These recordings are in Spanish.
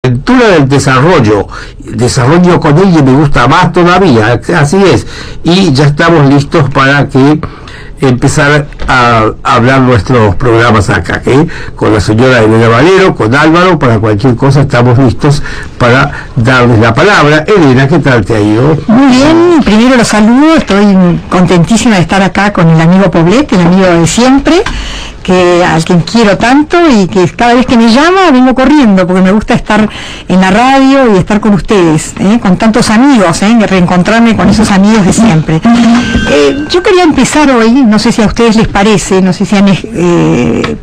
Cultura del desarrollo con ella me gusta más todavía, así es, y ya estamos listos para que empezar a hablar nuestros programas acá, con la señora Elena Valero, con Álvaro, para cualquier cosa estamos listos para darles la palabra. Elena, ¿qué tal te ha ido? Muy bien, primero los saludo, estoy contentísima de estar acá con el amigo Poblet, el amigo de siempre, al quien quiero tanto y que cada vez que me llama vengo corriendo porque me gusta estar en la radio y estar con ustedes, con tantos amigos, reencontrarme con esos amigos de siempre. Yo quería empezar hoy, no sé si a ustedes les parece, no sé si han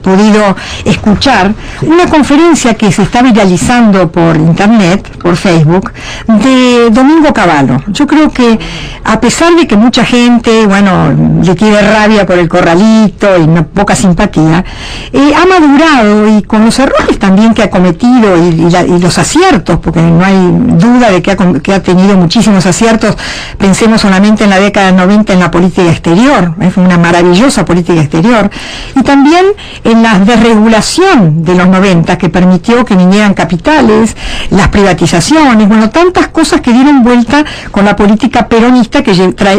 podido escuchar una conferencia que se está viralizando por internet, por Facebook, de Domingo Cavallo. Yo creo que a pesar de que mucha gente, le tiene rabia por el corralito y poca simpatía, ha madurado, y con los errores también que ha cometido y los aciertos, porque no hay duda de que ha tenido muchísimos aciertos. Pensemos solamente en la década del 90 en la política exterior, fue una maravillosa política exterior, y también en la desregulación de los 90 que permitió que vinieran capitales, las privatizaciones, tantas cosas que dieron vuelta con la política peronista que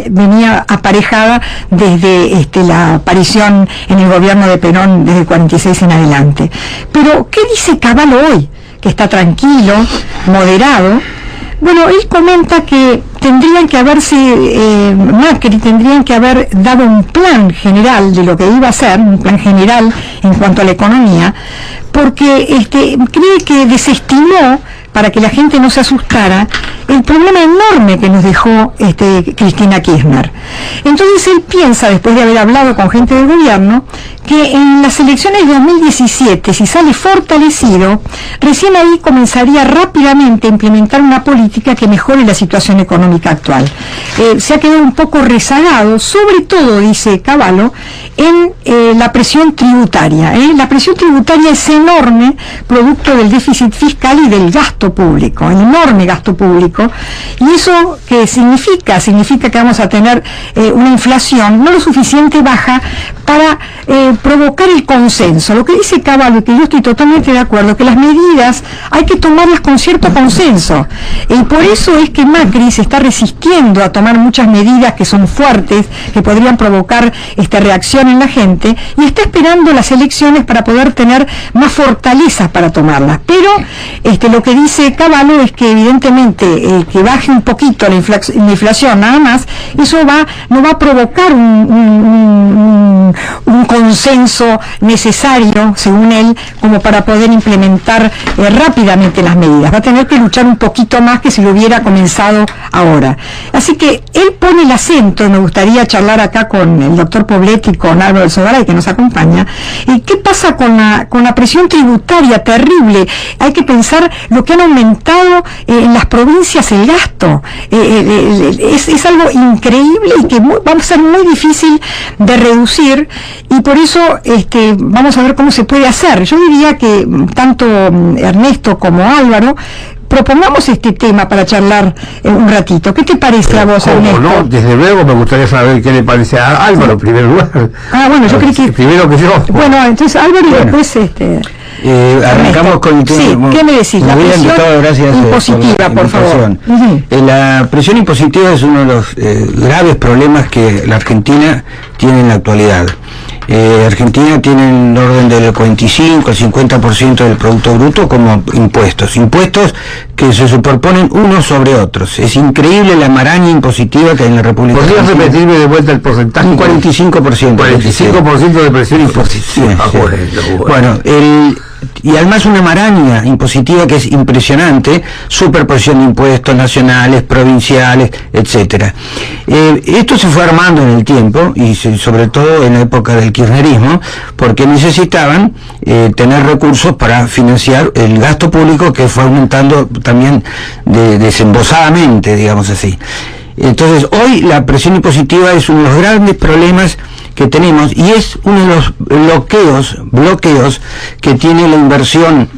venía aparejada desde la aparición en el gobierno de Perón desde el 46 en adelante. Pero, ¿qué dice Cavallo hoy? Que está tranquilo, moderado. Él comenta que tendrían que Macri tendrían que haber dado un plan general de lo que iba a hacer, un plan general en cuanto a la economía, porque cree que desestimó, para que la gente no se asustara, el problema enorme que nos dejó Cristina Kirchner. Entonces él piensa, después de haber hablado con gente del gobierno, que en las elecciones de 2017, si sale fortalecido, recién ahí comenzaría rápidamente a implementar una política que mejore la situación económica actual. Se ha quedado un poco rezagado, sobre todo, dice Cavallo, en la presión tributaria. La presión tributaria es enorme, producto del déficit fiscal y del gasto público, el enorme gasto público, y eso ¿qué significa? Significa que vamos a tener una inflación no lo suficiente baja para provocar el consenso. Lo que dice Cavallo, que yo estoy totalmente de acuerdo, que las medidas hay que tomarlas con cierto consenso, y por eso es que Macri se está resistiendo a tomar muchas medidas que son fuertes, que podrían provocar reacción en la gente, y está esperando las elecciones para poder tener más fortalezas para tomarlas. Pero lo que dice Cavallo es que evidentemente que baje un poquito la inflación nada más, eso no va a provocar un consenso necesario, según él, como para poder implementar rápidamente las medidas. Va a tener que luchar un poquito más que si lo hubiera comenzado ahora. Así que él pone el acento, y me gustaría charlar acá con el doctor Poblet y con Álvaro Sogaray, que nos acompaña. ¿Qué pasa con la presión tributaria terrible? Hay que pensar lo que han aumentado en las provincias el gasto. Es algo increíble y que va a ser muy difícil de reducir, y por eso vamos a ver cómo se puede hacer. Yo diría que tanto Ernesto como Álvaro propongamos este tema para charlar un ratito. ¿Qué te parece a vos, Ernesto? No, desde luego me gustaría saber qué le parece a Álvaro en primer lugar. Yo creí que primero que yo. Entonces Álvaro y después arrancamos con el tema. Sí, ¿qué me decís? La presión impositiva, por favor. La presión impositiva es uno de los graves problemas que la Argentina tiene en la actualidad. Argentina tiene en orden del 45 al 50% del Producto Bruto como impuestos que se superponen unos sobre otros. Es increíble la maraña impositiva que hay en la República Argentina. ¿Podrías repetirme de vuelta el porcentaje? Un 45%. 45% de presión impositiva. Y además una maraña impositiva que es impresionante, superposición de impuestos nacionales, provinciales, etcétera. Esto se fue armando en el tiempo, y sobre todo en la época del kirchnerismo, porque necesitaban tener recursos para financiar el gasto público, que fue aumentando también desembosadamente, digamos así. Entonces, hoy la presión impositiva es uno de los grandes problemas que tenemos, y es uno de los bloqueos que tiene la inversión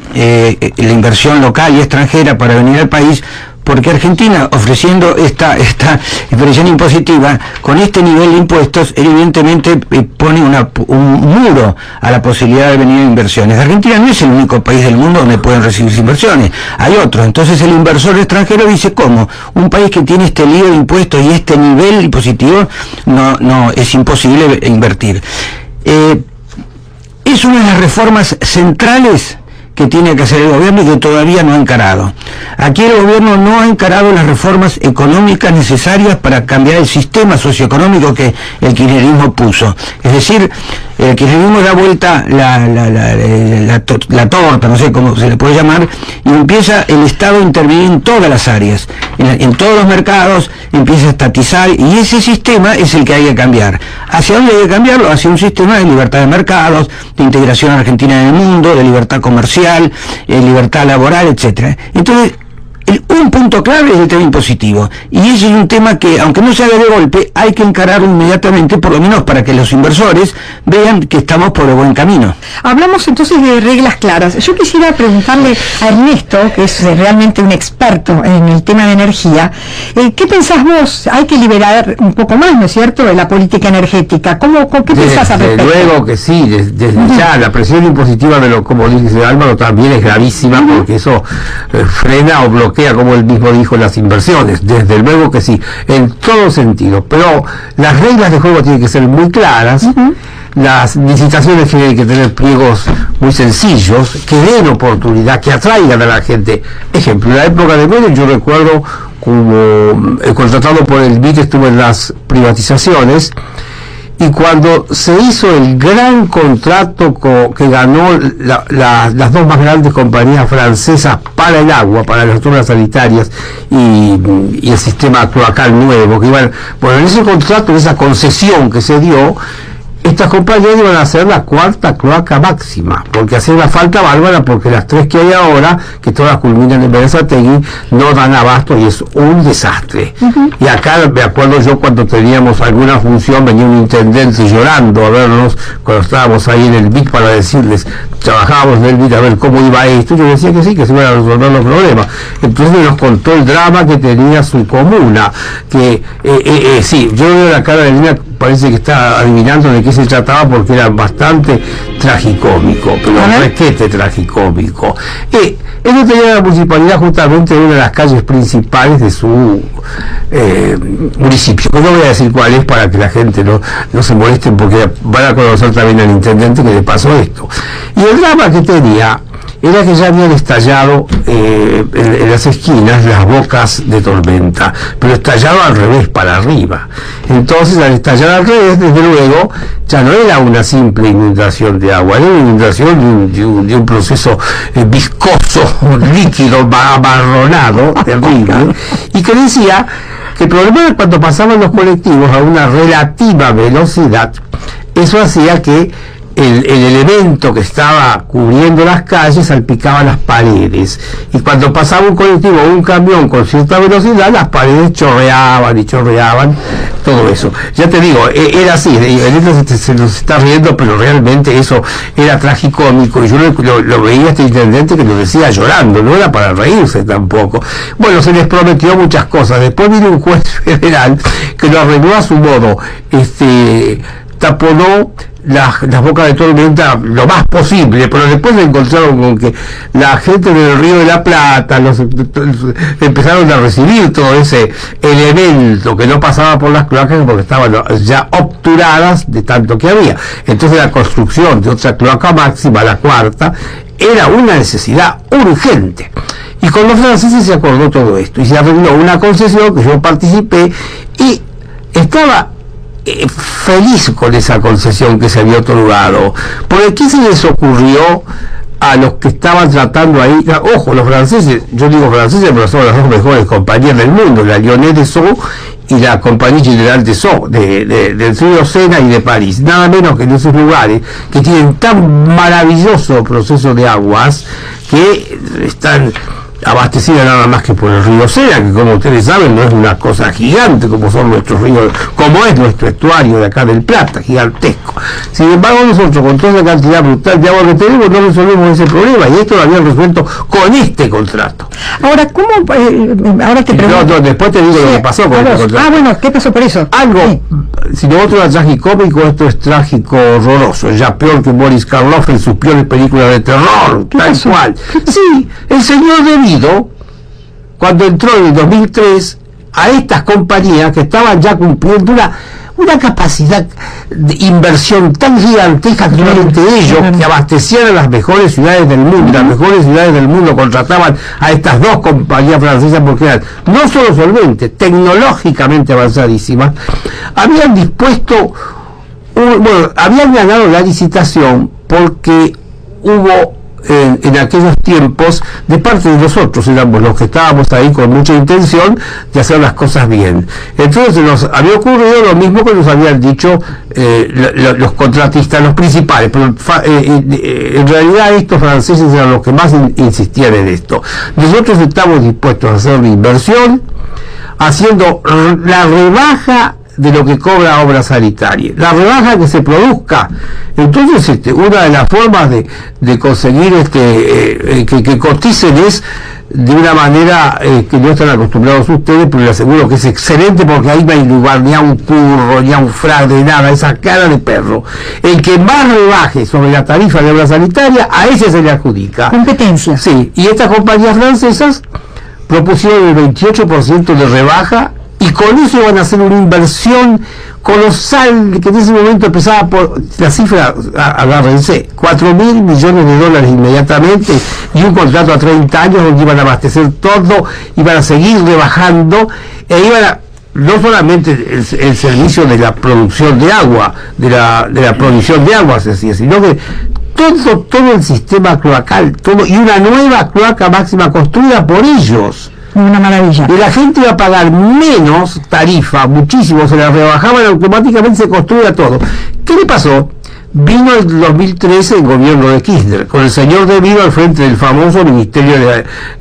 local y extranjera para venir al país, porque Argentina, ofreciendo esta expresión impositiva, con este nivel de impuestos, evidentemente pone un muro a la posibilidad de venir inversiones. Argentina no es el único país del mundo donde pueden recibirse inversiones, hay otros. Entonces el inversor extranjero dice, ¿cómo? Un país que tiene este lío de impuestos y este nivel impositivo, no es imposible invertir. Es una de las reformas centrales que tiene que hacer el gobierno y que todavía no ha encarado. Aquí el gobierno no ha encarado las reformas económicas necesarias para cambiar el sistema socioeconómico que el kirchnerismo puso. Es decir, el kirchnerismo da vuelta la torta, no sé cómo se le puede llamar, y empieza el Estado a intervenir en todas las áreas, en todos los mercados, empieza a estatizar, y ese sistema es el que hay que cambiar. ¿Hacia dónde hay que cambiarlo? Hacia un sistema de libertad de mercados, de integración argentina en el mundo, de libertad comercial, libertad laboral, etcétera. Entonces, un punto clave es el tema impositivo, y ese es un tema que, aunque no se haga de golpe, hay que encararlo inmediatamente, por lo menos para que los inversores vean que estamos por el buen camino. Hablamos entonces de reglas claras. Yo quisiera preguntarle a Ernesto, que es realmente un experto en el tema de energía, ¿qué pensás vos? Hay que liberar un poco más, ¿no es cierto?, de la política energética. ¿Qué pensás al respecto? Desde luego que sí, desde ya la presión impositiva, como dice Álvaro, también es gravísima, porque eso frena o bloquea, como él mismo dijo, las inversiones. Desde luego que sí, en todo sentido, pero las reglas de juego tienen que ser muy claras. Las licitaciones tienen que tener pliegos muy sencillos, que den oportunidad, que atraigan a la gente. Ejemplo, en la época de Menem, yo recuerdo como contratado por el BID, estuve en las privatizaciones, y cuando se hizo el gran contrato que ganó las dos más grandes compañías francesas para el agua, para las obras sanitarias y el sistema cloacal nuevo, en ese contrato, en esa concesión que se dio, estas compañías iban a hacer la cuarta cloaca máxima, porque hacía una falta bárbara, porque las tres que hay ahora, que todas culminan en Berazategui, no dan abasto y es un desastre. Y acá me acuerdo yo, cuando teníamos alguna función, venía un intendente llorando a vernos cuando estábamos ahí en el BID para decirles, trabajábamos en el BID a ver cómo iba esto. Yo decía que sí, que se iban a resolver los problemas. Entonces nos contó el drama que tenía su comuna, que sí, yo veo la cara de Lina, parece que está adivinando de qué se trataba, porque era bastante tragicómico, pero requete tragicómico. Él no tenía la municipalidad justamente en una de las calles principales de su municipio, que no voy a decir cuál es para que la gente no se molesten, porque van a conocer también al intendente que le pasó esto. Y el drama que tenía era que ya habían estallado en las esquinas las bocas de tormenta, pero estallado al revés, para arriba. Entonces, al estallar al revés, desde luego, ya no era una simple inundación de agua, era una inundación de un proceso viscoso, líquido, amarronado, terrible, y que decía que el problema es cuando pasaban los colectivos a una relativa velocidad, eso hacía que el elemento que estaba cubriendo las calles salpicaba las paredes, y cuando pasaba un colectivo o un camión con cierta velocidad, las paredes chorreaban, todo eso. Ya te digo, era así, se nos está riendo, pero realmente eso era tragicómico, y yo lo veía este intendente que lo decía llorando, no era para reírse tampoco. Bueno, se les prometió muchas cosas. Después vino un juez federal que lo arregló a su modo, taponó las bocas de tormenta lo más posible, pero después se encontraron con que la gente del Río de la Plata empezaron a recibir todo ese elemento que no pasaba por las cloacas, porque estaban ya obturadas de tanto que había. Entonces la construcción de otra cloaca máxima, la cuarta, era una necesidad urgente. Y con los franceses se acordó todo esto, y se arregló una concesión que yo participé, y estaba feliz con esa concesión que se había otorgado. Porque ¿qué se les ocurrió a los que estaban tratando ahí? Ojo, los franceses, yo digo franceses, pero son las dos mejores compañías del mundo, la Lyonnais Desaut y la Compagnie Générale Desaut, del río Sena y de París, nada menos que en esos lugares que tienen tan maravilloso proceso de aguas, que están abastecida nada más que por el río Sena, que como ustedes saben no es una cosa gigante como son nuestros ríos, como es nuestro estuario de acá del Plata, gigantesco. Sin embargo, nosotros con toda la cantidad brutal de agua que tenemos no resolvemos ese problema, y esto lo habían resuelto con este contrato. Ahora, ¿cómo? Ahora te pregunto. No, después te digo lo que pasó con esto. Bueno, ¿qué pasó por eso? Algo, sí. Si lo otro era tragicómico, esto es trágico horroroso, ya peor que Boris Karloff en sus peores películas de terror, tal pasó? cual. Sí, el señor Debido, cuando entró en el 2003 a estas compañías que estaban ya cumpliendo una capacidad de inversión tan gigantesca que solamente ellos, que abastecían a las mejores ciudades del mundo, las mejores ciudades del mundo contrataban a estas dos compañías francesas porque eran no solo solventes, tecnológicamente avanzadísimas, habían dispuesto, habían ganado la licitación porque hubo en aquellos tiempos, de parte de nosotros, éramos los que estábamos ahí con mucha intención de hacer las cosas bien. Entonces nos había ocurrido lo mismo que nos habían dicho los contratistas, los principales, pero en realidad estos franceses eran los que más insistían en esto. Nosotros estamos dispuestos a hacer una inversión haciendo la rebaja de lo que cobra Obras Sanitarias, la rebaja que se produzca. Entonces una de las formas de conseguir que coticen es de una manera que no están acostumbrados ustedes, pero les aseguro que es excelente, porque ahí no hay lugar ni a un curro, ni a un fraude, nada, esa cara de perro. El que más rebaje sobre la tarifa de Obras Sanitarias, a ese se le adjudica. Competencia. Sí, y estas compañías francesas propusieron el 28% de rebaja, y con eso van a hacer una inversión colosal que en ese momento empezaba por la cifra, agárrense, 4.000 millones de dólares inmediatamente, y un contrato a 30 años donde iban a abastecer todo, iban a seguir rebajando, e iban a no solamente el servicio de la producción de agua, de la provisión de agua, sino que todo el sistema cloacal, todo, y una nueva cloaca máxima construida por ellos. Una maravilla. Y la gente iba a pagar menos tarifa, muchísimo, se la rebajaban, automáticamente se construía todo. ¿Qué le pasó? Vino el 2013 el gobierno de Kirchner, con el señor Debido al frente del famoso Ministerio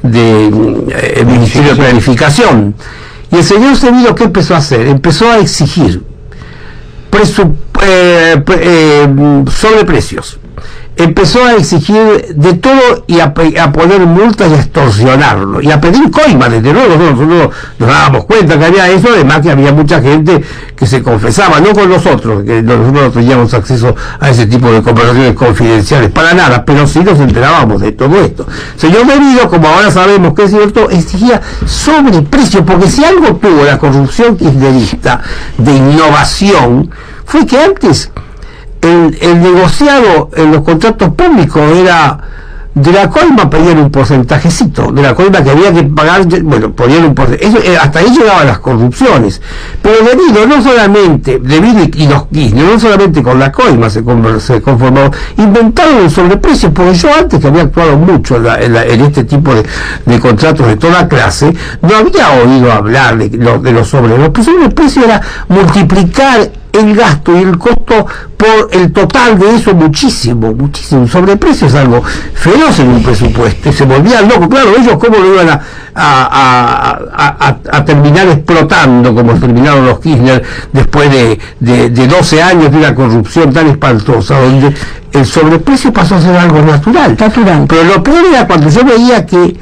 de Planificación. Y el señor Debido, ¿qué empezó a hacer? Empezó a exigir sobreprecios. Empezó a exigir de todo y a poner multas y a extorsionarlo y a pedir coimas. Desde luego nosotros nos dábamos cuenta que había eso, además que había mucha gente que se confesaba, no con nosotros, que nosotros no teníamos acceso a ese tipo de conversaciones confidenciales para nada, pero sí nos enterábamos de todo esto. Señor Debido, como ahora sabemos que es cierto, exigía sobreprecio, porque si algo tuvo la corrupción kirchnerista de innovación, fue que antes el negociado en los contratos públicos era de la coima, pedían un porcentajecito de la coima que había que pagar, bueno, ponían un porcentaje, hasta ahí llegaban las corrupciones, pero Debido no solamente, Debido y los Kirchner, no solamente con la coima se conformaron, inventaron el sobreprecio, porque yo antes, que había actuado mucho en este tipo de contratos de toda clase, no había oído hablar de los sobreprecios. El sobreprecio era multiplicar el gasto y el costo por el total de eso, muchísimo. Un sobreprecio es algo feroz en un presupuesto, y se volvían locos. Claro, ellos cómo lo iban a terminar explotando, como terminaron los Kirchner después de 12 años de una corrupción tan espantosa, donde el sobreprecio pasó a ser algo natural. Pero lo peor era cuando yo veía que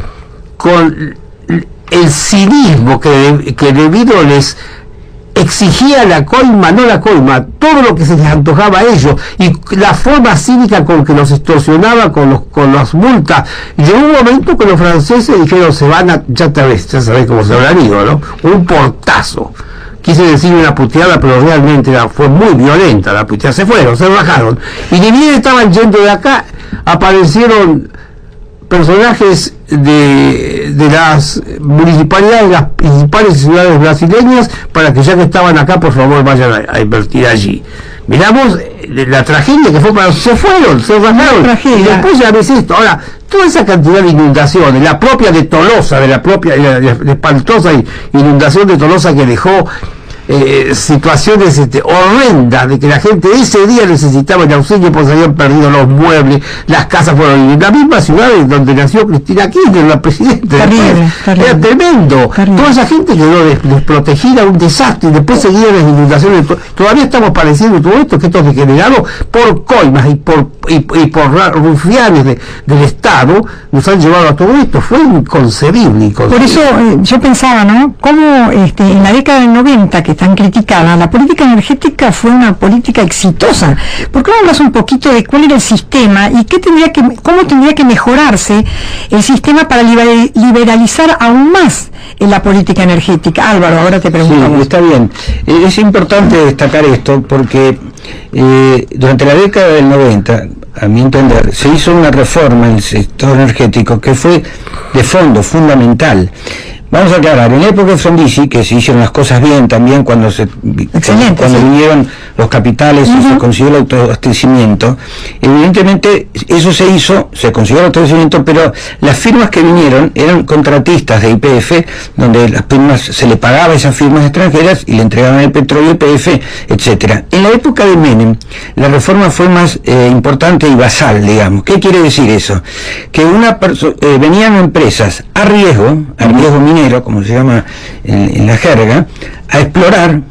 con el cinismo que Debido les exigía la coima, no la coima, todo lo que se les antojaba a ellos, y la forma cínica con que los extorsionaba con las multas. Llegó un momento que los franceses dijeron, ya sabés cómo se habrán ido, ¿no? Un portazo. Quise decir una puteada, pero realmente fue muy violenta la puteada. Se fueron, se bajaron. Y ni bien estaban yendo de acá, aparecieron personajes de las municipalidades de las principales ciudades brasileñas para que, ya que estaban acá, por favor vayan a invertir allí. Miramos la tragedia que fue se fueron, se bajaron, y después ya ves esto. Ahora, toda esa cantidad de inundaciones, la propia de Tolosa, de la espantosa inundación de Tolosa que dejó situaciones horrendas de que la gente ese día necesitaba el auxilio porque se habían perdido los muebles, las casas fueron en la misma ciudad en donde nació Cristina Kirchner, la presidenta. Terrible. Era tremendo. Toda esa gente quedó desprotegida, un desastre, y después seguían las inundaciones. Todavía estamos padeciendo todo esto, que esto es degenerado por coimas y por rufianes del Estado, nos han llevado a todo esto. Fue inconcebible. Por eso yo pensaba, ¿no? Cómo en la década del 90, que tan criticada, la política energética fue una política exitosa. ¿Por qué no hablas un poquito de cuál era el sistema y cómo tendría que mejorarse el sistema para liberalizar aún más en la política energética? Álvaro, ahora te pregunto. Sí, está bien. Es importante destacar esto porque durante la década del 90, a mi entender, se hizo una reforma en el sector energético que fue de fondo, fundamental. Vamos a aclarar, en la época de Frondizi, que se hicieron las cosas bien también cuando vinieron los capitales y se consiguió el autoabastecimiento, evidentemente eso se consiguió el autoabastecimiento, pero las firmas que vinieron eran contratistas de YPF, donde las firmas se le pagaba a esas firmas extranjeras y le entregaban el petróleo YPF, etcétera. En la época de Menem, la reforma fue más importante y basal, digamos. ¿Qué quiere decir eso? Que venían empresas a riesgo minero, como se llama en la jerga, a explotar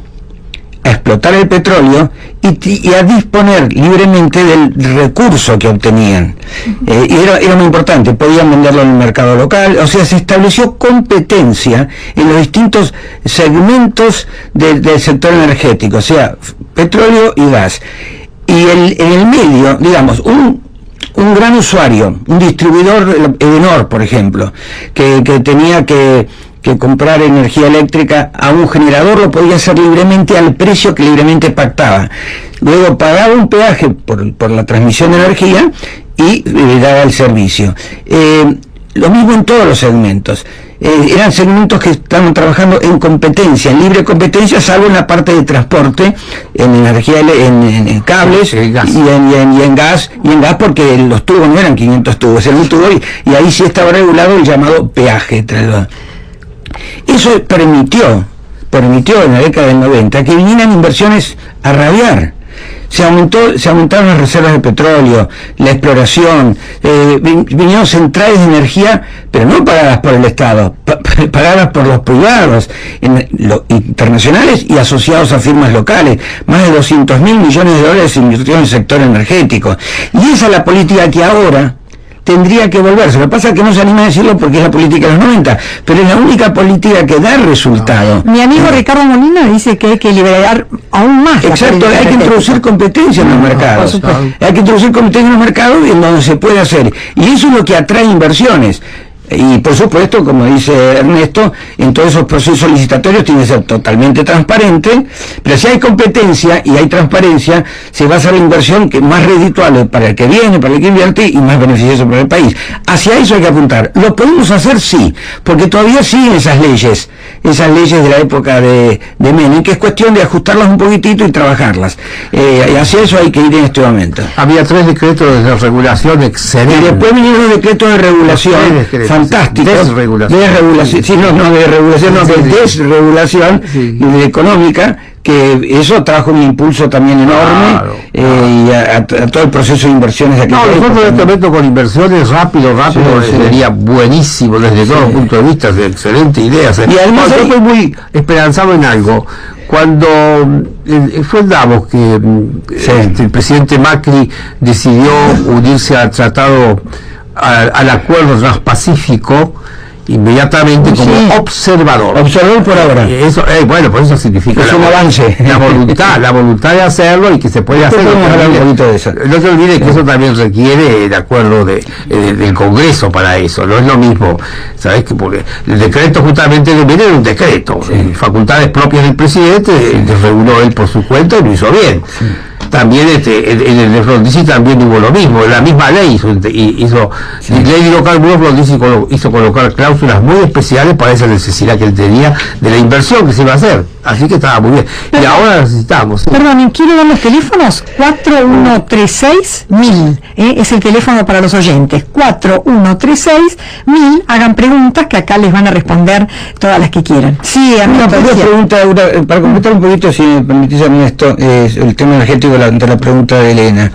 el petróleo y a disponer libremente del recurso que obtenían. Y era muy importante, podían venderlo en el mercado local, o sea, se estableció competencia en los distintos segmentos del sector energético, o sea, petróleo y gas. Y en el medio, digamos, un gran usuario, un distribuidor, Edenor, por ejemplo, que tenía que comprar energía eléctrica a un generador, lo podía hacer libremente al precio que libremente pactaba. Luego pagaba un peaje por la transmisión de energía y daba el servicio. Lo mismo en todos los segmentos. Eran segmentos que estaban trabajando en competencia, en libre competencia, salvo en la parte de transporte, en energía, en cables y en gas, porque los tubos no eran 500 tubos, era un tubo y ahí sí estaba regulado el llamado peaje. Eso permitió en la década del 90 que vinieran inversiones a rabiar. Se aumentaron las reservas de petróleo, la exploración, vinieron centrales de energía, pero no pagadas por el Estado, pagadas por los privados, internacionales y asociados a firmas locales. Más de 200.000 millones de dólares se invirtió en el sector energético. Y esa es la política que ahora tendría que volverse. Lo que pasa es que no se anima a decirlo porque es la política de los 90, pero es la única política que da resultado. Mi amigo Ricardo Molina dice que hay que liberar aún más. Exacto, hay que introducir competencia en los mercados. Hay que introducir competencia en los mercados en donde se puede hacer. Y eso es lo que atrae inversiones. Y por supuesto, como dice Ernesto, en todos esos procesos licitatorios tiene que ser totalmente transparente, pero si hay competencia y hay transparencia, se va a hacer la inversión que es más redituable para el que viene, para el que invierte y más beneficioso para el país. Hacia eso hay que apuntar. ¿Lo podemos hacer? Sí, porque todavía siguen esas leyes de la época de Menem, que es cuestión de ajustarlas un poquitito y trabajarlas. Y hacia eso hay que ir en este momento. Había 3 decretos de regulación excelentes. Y después vinieron los decretos de regulación fantásticos. Desregulación. De desregulación y económica, que eso trajo un impulso también enorme, y a todo el proceso de inversiones de aquí. Nosotros en este momento con inversiones rápido sería buenísimo desde todos los puntos de vista, de excelente idea. Y además yo estoy muy esperanzado en algo. Cuando fue en Davos que el presidente Macri decidió unirse al tratado, al acuerdo transpacífico, inmediatamente como observador por ahora. Eso, bueno, por eso significa es un avance, la voluntad de hacerlo y que se puede hacer. No se olvide que eso también requiere el acuerdo del Congreso para eso. No es lo mismo, sabes, que porque el decreto justamente viene de un decreto, facultades propias del presidente, reguló él por su cuenta y lo hizo bien. También en el de Frondizi también hubo lo mismo, la misma ley ley local Frondizi hizo colocar cláusulas muy especiales para esa necesidad que él tenía de la inversión que se iba a hacer. Así que estaba muy bien. Y ahora necesitamos. ¿Sí? Perdón, quiero dar los teléfonos. 4136-1000, es el teléfono para los oyentes. 4136-1000. Hagan preguntas que acá les van a responder todas las que quieran. Sí, amigo. Para completar un poquito, si me permitís, Ernesto, el tema energético de la pregunta de Elena.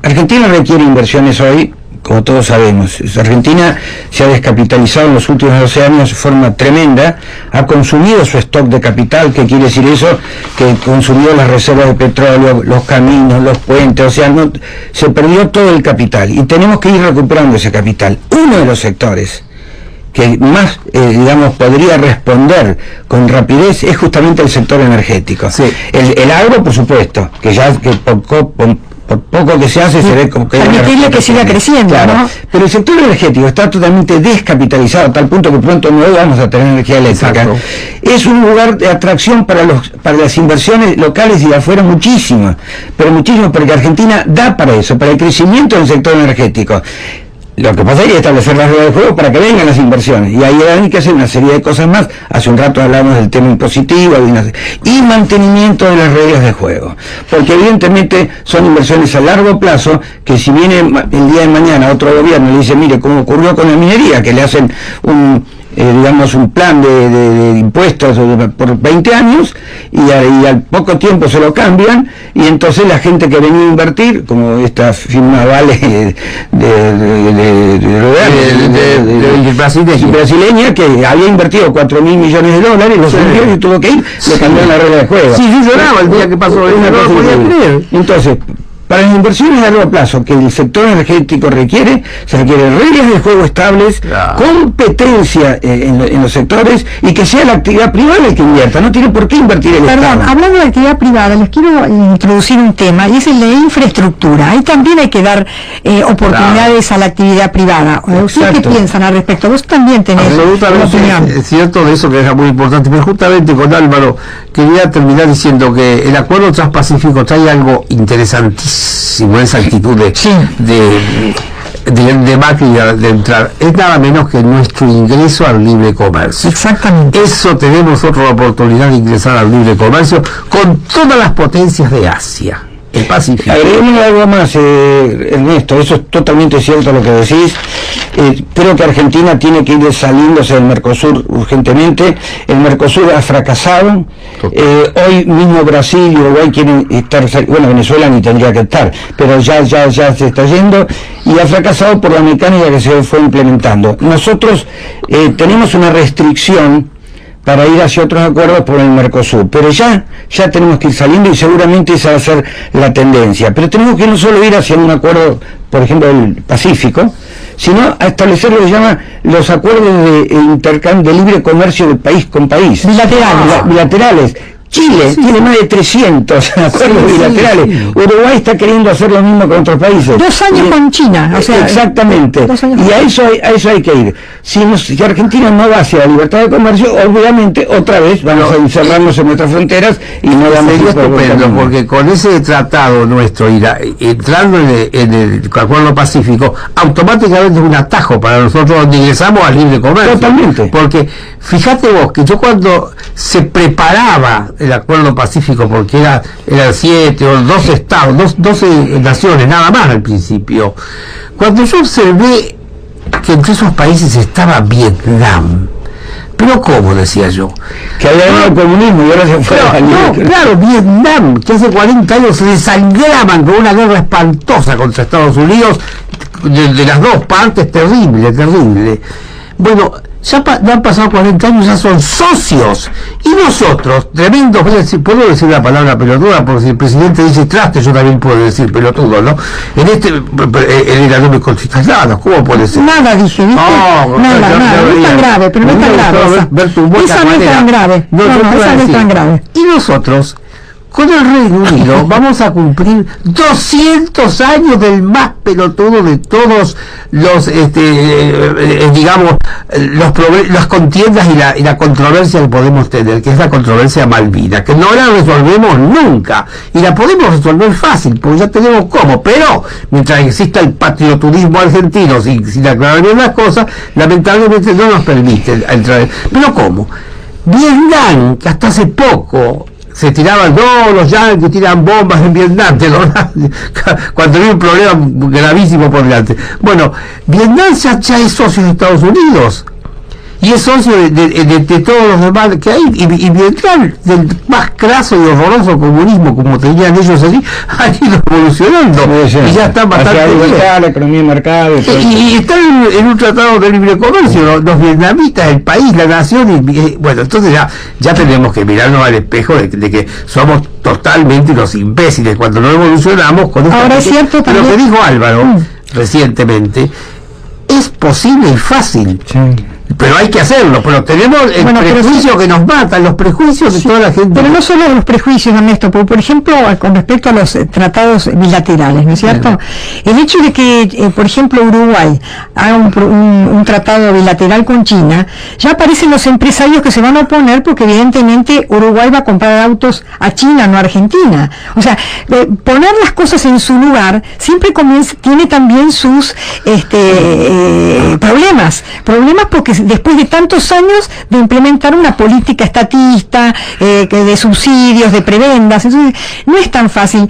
Argentina requiere inversiones hoy, como todos sabemos. Argentina se ha descapitalizado en los últimos 12 años de forma tremenda, ha consumido su stock de capital. ¿Qué quiere decir eso? Que consumió las reservas de petróleo, los caminos, los puentes, o sea, se perdió todo el capital y tenemos que ir recuperando ese capital. Uno de los sectores que más, digamos, podría responder con rapidez es justamente el sector energético. Sí. El agro, por supuesto, que por poco que se hace, se ve como que permitirle que siga creciendo, claro, ¿no? Pero el sector energético está totalmente descapitalizado, a tal punto que pronto no vamos a tener energía eléctrica. Exacto. Es un lugar de atracción para las inversiones locales y de afuera muchísimo, porque Argentina da para eso, para el crecimiento del sector energético. Lo que pasa es que hay que establecer las reglas de juego para que vengan las inversiones, y ahí hay que hacer una serie de cosas más. Hace un rato hablamos del tema impositivo y mantenimiento de las reglas de juego, porque evidentemente son inversiones a largo plazo, que si viene el día de mañana otro gobierno y le dice, mire, como ocurrió con la minería, que le hacen un plan de impuestos por 20 años y al poco tiempo se lo cambian, y entonces la gente que venía a invertir, como esta firma Vale brasileña, que había invertido 4.000 millones de dólares, los vendió y tuvo que ir, le cambiaron la regla de juego. Sí, lloraba el día que pasó eso, no lo podía creer. Entonces, para las inversiones a largo plazo que el sector energético requiere, se requieren reglas de juego estables, competencia en los sectores, y que sea la actividad privada el que invierta, no tiene por qué invertir el Estado. Perdón, hablando de actividad privada, les quiero introducir un tema, y es el de infraestructura. Ahí también hay que dar oportunidades a la actividad privada. ¿Ustedes qué piensan al respecto? Vos también tenés una opinión. Es cierto de eso, que es muy importante, pero justamente con Álvaro quería terminar diciendo que el acuerdo transpacífico trae algo interesantísimo, esa actitud de Macri de entrar, es nada menos que nuestro ingreso al libre comercio. Exactamente. Eso, tenemos otra oportunidad de ingresar al libre comercio con todas las potencias de Asia, el Pacífico. Agreguemos algo más, Ernesto, eso es totalmente cierto lo que decís. Creo que Argentina tiene que ir saliéndose del Mercosur urgentemente. El Mercosur ha fracasado. Hoy mismo Brasil y Uruguay quieren estar, bueno, Venezuela ni tendría que estar, pero ya se está yendo, y ha fracasado por la mecánica que se fue implementando. Nosotros tenemos una restricción para ir hacia otros acuerdos por el Mercosur, pero ya tenemos que ir saliendo, y seguramente esa va a ser la tendencia. Pero tenemos que no solo ir hacia un acuerdo, por ejemplo, del Pacífico, sino a establecer lo que llama los acuerdos de intercambio de libre comercio de país con país. Bilaterales. Chile tiene más de 300 acuerdos bilaterales. Uruguay está queriendo hacer lo mismo con otros países. 2 años con China. O sea, exactamente. Y a eso hay que ir. Si Argentina no va hacia la libertad de comercio, obviamente otra vez vamos a encerrarnos en nuestras fronteras y no vamos a ir estupendo, porque con ese tratado nuestro, entrando en el Acuerdo Pacífico, automáticamente es un atajo para nosotros, donde ingresamos al libre comercio. Totalmente. Porque fíjate vos que yo, cuando se preparaba el Acuerdo Pacífico, porque eran 7 o 12 estados, 12 naciones nada más al principio, cuando yo observé que entre esos países estaba Vietnam, pero ¿cómo? Decía yo, que había ganado el comunismo y ahora se fue claro, Vietnam, que hace 40 años se desangraban con una guerra espantosa contra Estados Unidos, de las dos partes, terrible. Bueno, ya han pasado 40 años, ya son socios, y nosotros, tremendos, puedo decir la palabra pelotuda, porque si el presidente dice traste, yo también puedo decir pelotudo, ¿no? En él era doble constitucional, ¿cómo puede ser? Nada dije, ¿viste? Nada, no es tan grave, pero no es tan grave. Esa no es tan grave. Esa no es tan grave. Y nosotros, con el Reino Unido, vamos a cumplir 200 años del más pelotudo de todos los, digamos, las contiendas y la controversia que podemos tener, que es la controversia Malvinas, que no la resolvemos nunca, y la podemos resolver fácil, porque ya tenemos cómo, pero mientras exista el patriotismo argentino, sin aclarar bien las cosas, lamentablemente no nos permite entrar. Pero ¿cómo? Vietnam, que hasta hace poco se tiraban, no, los yanquis tiran bombas en Vietnam, cuando había un problema gravísimo por delante. Bueno, Vietnam ya es socio de Estados Unidos y es socio de todos los demás que hay, y Vietnam, del más craso y horroroso comunismo como tenían ellos allí, han ido evolucionando y ya están bastante bien. La economía de mercado y están en un tratado de libre comercio los vietnamitas, el país, la nación, y bueno, entonces ya tenemos que mirarnos al espejo de que somos totalmente los imbéciles cuando no evolucionamos con esta. Ahora es cierto también, lo que dijo Álvaro recientemente es posible y fácil. Sí. Pero hay que hacerlo, pero tenemos el prejuicio que nos matan, los prejuicios de toda la gente. Pero no solo los prejuicios, Ernesto, porque, por ejemplo, con respecto a los tratados bilaterales, ¿no es cierto? El hecho de que, por ejemplo, Uruguay haga un tratado bilateral con China, ya aparecen los empresarios que se van a oponer porque evidentemente Uruguay va a comprar autos a China, no a Argentina. O sea, poner las cosas en su lugar siempre tiene también sus problemas porque después de tantos años de implementar una política estatista, de subsidios, de prebendas, entonces no es tan fácil.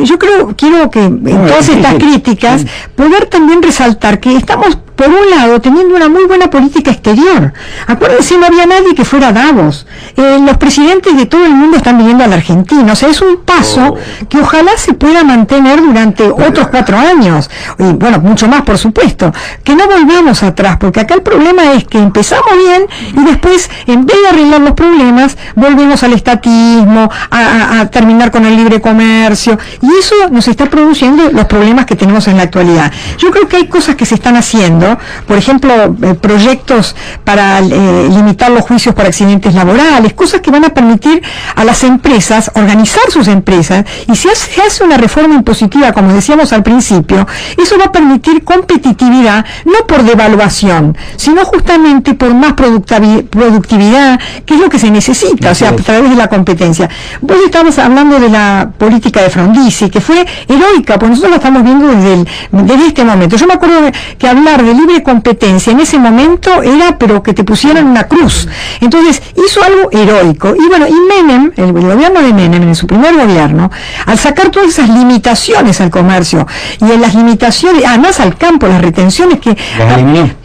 Yo quiero que en todas estas críticas poder también resaltar que estamos, por un lado, teniendo una muy buena política exterior. Acuérdense, no había nadie que fuera a Davos. Los presidentes de todo el mundo están viniendo a la Argentina. O sea, es un paso que ojalá se pueda mantener durante otros 4 años. Y bueno, mucho más, por supuesto. Que no volvamos atrás, porque acá el problema es que empezamos bien y después, en vez de arreglar los problemas, volvemos al estatismo, a terminar con el libre comercio. Y eso nos está produciendo los problemas que tenemos en la actualidad. Yo creo que hay cosas que se están haciendo. Por ejemplo, proyectos para limitar los juicios por accidentes laborales, cosas que van a permitir a las empresas organizar sus empresas, y si se hace una reforma impositiva, como decíamos al principio, eso va a permitir competitividad, no por devaluación, sino justamente por más productividad, que es lo que se necesita, o sea, a través de la competencia. Vos estabas hablando de la política de Frondizi, que fue heroica, porque nosotros la estamos viendo desde este momento. Yo me acuerdo que hablar de libre competencia en ese momento era, pero que te pusieran una cruz. Entonces hizo algo heroico. Y bueno, y Menem, el gobierno de Menem, en su primer gobierno, al sacar todas esas limitaciones al comercio y en las limitaciones, además al campo, las retenciones que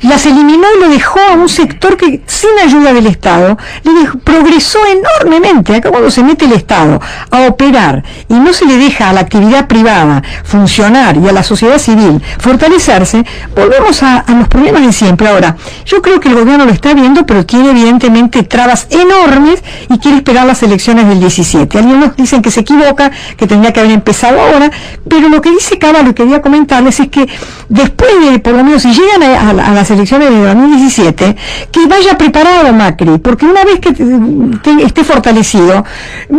las eliminó y lo dejó a un sector que sin ayuda del Estado progresó enormemente. Acá cuando se mete el Estado a operar y no se le deja a la actividad privada funcionar y a la sociedad civil fortalecerse, volvemos a los problemas de siempre. Ahora, yo creo que el gobierno lo está viendo, pero tiene evidentemente trabas enormes y quiere esperar las elecciones del 17. Algunos dicen que se equivoca, que tendría que haber empezado ahora, pero lo que dice Caballo, y quería comentarles, es que después de, por lo menos, si llegan a las elecciones de 2017, que vaya preparado Macri, porque una vez que esté fortalecido,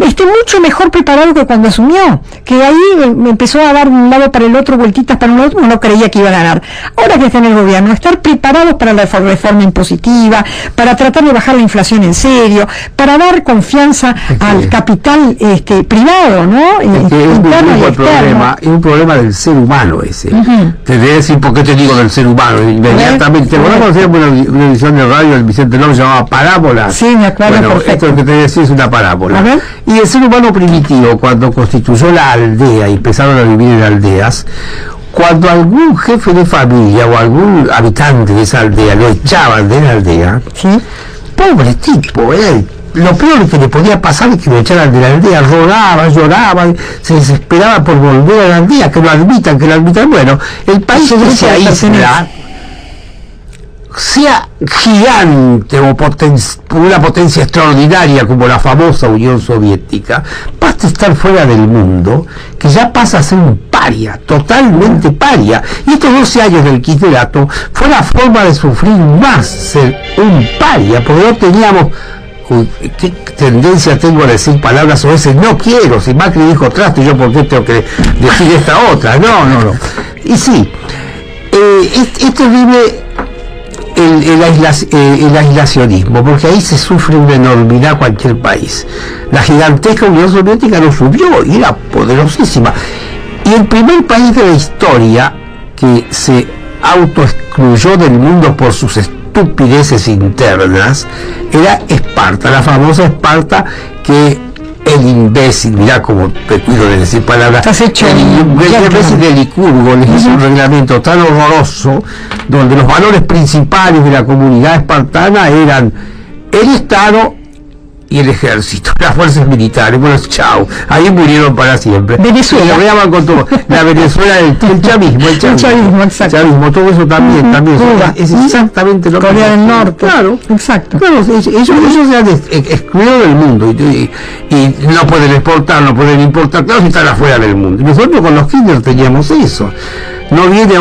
esté mucho mejor preparado que cuando asumió, que ahí empezó a dar un lado para el otro, vueltitas para un otro, no creía que iba a ganar. Ahora que está en el gobierno, estar preparados para la reforma impositiva, para tratar de bajar la inflación en serio, para dar confianza al capital privado, ¿no? Es un problema del ser humano ese. Te debe decir por qué te digo del ser humano inmediatamente. Bueno, hacíamos una edición de radio del Vicente López llamada Parábola. Sí, me acuerdo, bueno, perfecto. Esto que te decía es una parábola. Y el ser humano primitivo, cuando constituyó la aldea y empezaron a vivir en aldeas, cuando algún jefe de familia o algún habitante de esa aldea lo echaban de la aldea, pobre tipo, lo peor que le podía pasar es que lo echaran de la aldea, lloraba, se desesperaba por volver a la aldea, que lo admitan. Bueno, el país de esa isla, sea gigante o una potencia extraordinaria como la famosa Unión Soviética, basta estar fuera del mundo que ya pasa a ser un paria, totalmente paria. Y estos 12 años del kirchnerismo fue la forma de sufrir más ser un paria, porque no teníamos... ¿Qué tendencia tengo a decir palabras o ese no quiero? Si Macri dijo trasto, yo por qué tengo que decir esta otra. No. Y sí, es terrible el aislacionismo, porque ahí se sufre una enormidad cualquier país. La gigantesca Unión Soviética no subió y era poderosísima. Y el primer país de la historia que se autoexcluyó del mundo por sus estupideces internas era Esparta, la famosa Esparta que el imbécil, mirá como te cuido de decir palabras, el imbécil de Licurgo les hizo un reglamento tan horroroso donde los valores principales de la comunidad espartana eran el Estado y el ejército, las fuerzas militares. Bueno, chao, ahí murieron para siempre. Venezuela. Se lo con todo. La Venezuela, el chavismo, exacto. Chavismo, todo eso también es exactamente lo que Corea del Norte. Claro, exacto. Claro, ellos se han excluido del mundo y no pueden exportar, no pueden importar, claro, si están afuera del mundo. Y nosotros con los Kirchner teníamos eso. No viene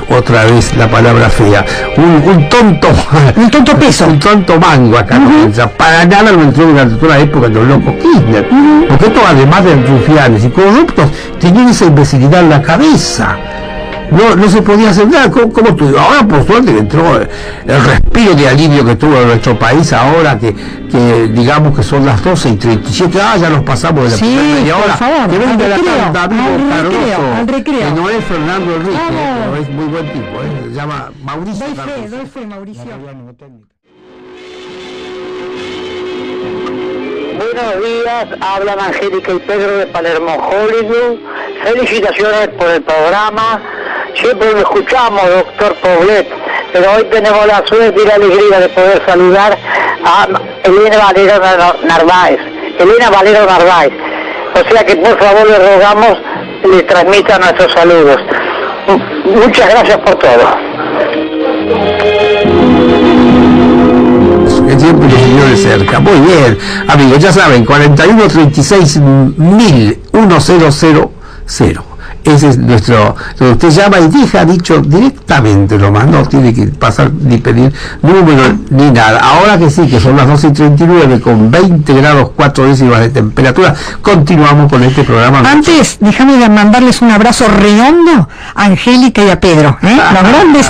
otra vez la palabra fea, un tonto peso, un tonto mango acá, para nada lo entró durante toda la época de los locos Kirchner, porque estos, además de rufianes y corruptos, tenían esa imbecilidad en la cabeza. No se podía hacer nada, como tú. Ahora por suerte entró el respiro de alivio que tuvo nuestro país ahora que digamos que son las 12:37, ya nos pasamos de la primera media hora. Por favor, que venga la David al recreo. Que no es Fernando Enrique, pero es muy buen tipo, se llama Mauricio. Doy fe, Mauricio. Buenos días, hablan Angélica y Pedro de Palermo, Hollywood. Felicitaciones por el programa. Siempre lo escuchamos, doctor Poblet, pero hoy tenemos la suerte y la alegría de poder saludar a Elena Valero Narváez. O sea que por favor le rogamos le transmita nuestros saludos. Muchas gracias por todo. Que siempre los señores cerca. Muy bien, amigos, ya saben, 4136.1000. Ese es nuestro, donde usted llama y deja dicho directamente nomás, no tiene que pasar ni pedir número ni nada. Ahora que sí, que son las 12:39 con 20 grados 4 décimas de temperatura, continuamos con este programa. Antes, déjame mandarles un abrazo redondo a Angélica y a Pedro, los grandes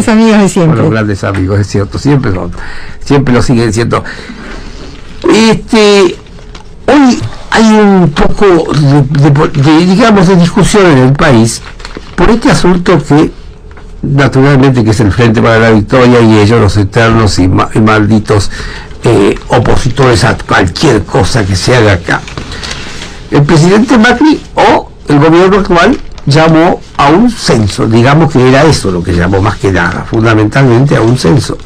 amigos de siempre. Bueno, los grandes amigos, es cierto, siempre lo siguen siendo. Hoy hay un poco de discusión en el país por este asunto que naturalmente que es el Frente para la Victoria y ellos los eternos y malditos opositores a cualquier cosa que se haga acá. El presidente Macri o el gobierno actual llamó a un censo, digamos que era eso lo que llamó más que nada, fundamentalmente a un censo.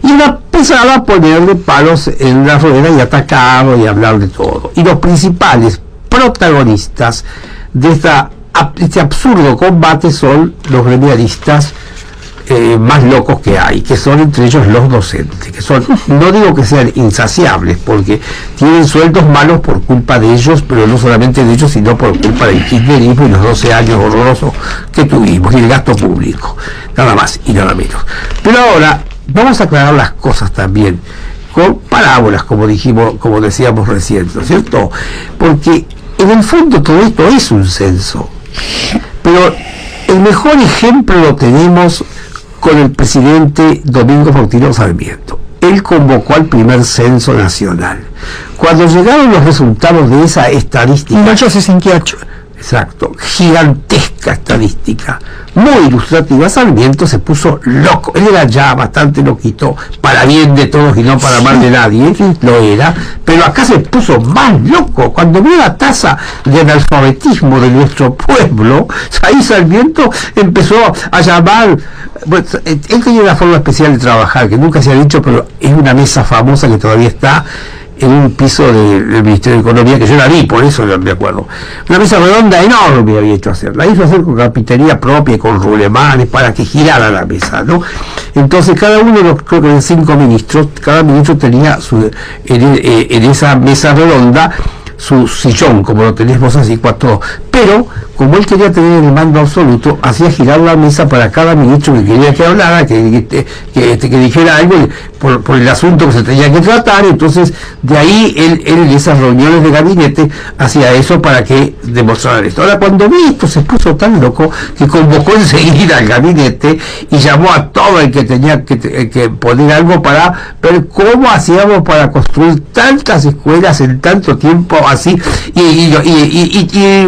Y empezaba a ponerle palos en la rueda y atacarlo y hablar de todo. Y los principales protagonistas de este absurdo combate son los gremialistas más locos que hay, que son entre ellos los docentes, que son, no digo que sean insaciables, porque tienen sueldos malos por culpa de ellos, pero no solamente de ellos, sino por culpa del kirchnerismo y los 12 años horrorosos que tuvimos, y el gasto público, nada más y nada menos. Pero ahora vamos a aclarar las cosas también con parábolas, como decíamos recién, ¿no es cierto? Porque en el fondo todo esto es un censo, pero el mejor ejemplo lo tenemos con el presidente Domingo Faustino Sarmiento. Él convocó al primer censo nacional. Cuando llegaron los resultados de esa estadística, 1868, exacto, gigantesca estadística, muy ilustrativa, Sarmiento se puso loco. Él era ya bastante loquito, para bien de todos y no para mal de nadie, lo era, pero acá se puso más loco. Cuando vio la tasa de analfabetismo de nuestro pueblo, ahí Sarmiento empezó a llamar, pues, él tenía una forma especial de trabajar, que nunca se ha dicho, pero es una mesa famosa que todavía está en un piso del Ministerio de Economía, que yo la vi, por eso me acuerdo. Una mesa redonda enorme había hecho hacer. La hizo hacer con carpintería propia, con rulemanes, para que girara la mesa, ¿no? Entonces cada uno de los, creo que de 5 ministros, cada ministro tenía en esa mesa redonda su sillón, como lo tenés vos así, cuatro. Pero, como él quería tener el mando absoluto, hacía girar la mesa para cada ministro que quería que hablara, que dijera algo por el asunto que se tenía que tratar. Entonces, de ahí él en esas reuniones de gabinete hacía eso para que demostraran esto. Ahora, cuando vi esto, se puso tan loco que convocó enseguida al gabinete y llamó a todo el que tenía que poner algo para ver cómo hacíamos para construir tantas escuelas en tanto tiempo así, y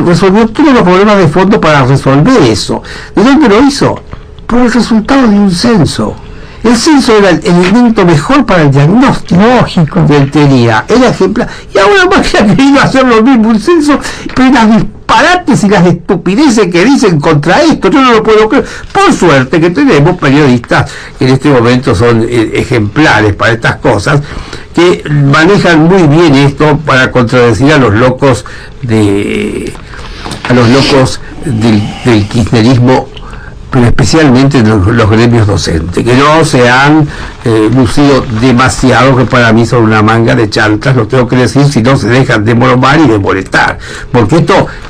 resolvió todos los problemas de fondo para resolver eso. ¿De dónde lo hizo? Por el resultado de un censo. El censo era el elemento mejor para el diagnóstico. Lógico. Que él tenía, era ejemplar. Y ahora más que ha querido hacer lo mismo un censo, pero las disparates y las estupideces que dicen contra esto, yo no lo puedo creer. Por suerte que tenemos periodistas que en este momento son ejemplares para estas cosas, que manejan muy bien esto para contradecir a los locos del kirchnerismo, pero especialmente los gremios docentes, que no se han lucido demasiado, que para mí son una manga de chantas, lo tengo que decir, si no se dejan de moromar y de molestar, porque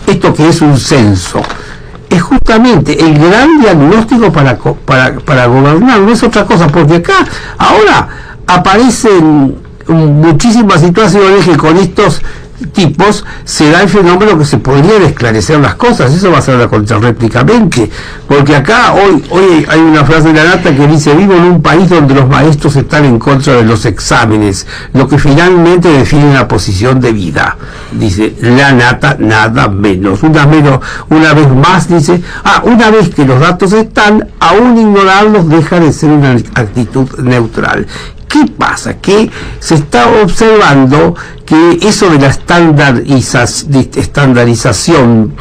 esto que es un censo es justamente el gran diagnóstico para gobernar, no es otra cosa, porque acá ahora aparecen muchísimas situaciones que con estos tipos se da el fenómeno que se podrían esclarecer las cosas. Eso va a ser la contrarréplicamente, porque acá hoy hay una frase de la Nata que dice: vivo en un país donde los maestros están en contra de los exámenes, lo que finalmente define una posición de vida, dice la Nata, nada menos. Una vez más dice: una vez que los datos están, aún ignorarlos deja de ser una actitud neutral. ¿Qué pasa? Que se está observando que eso de la estandarización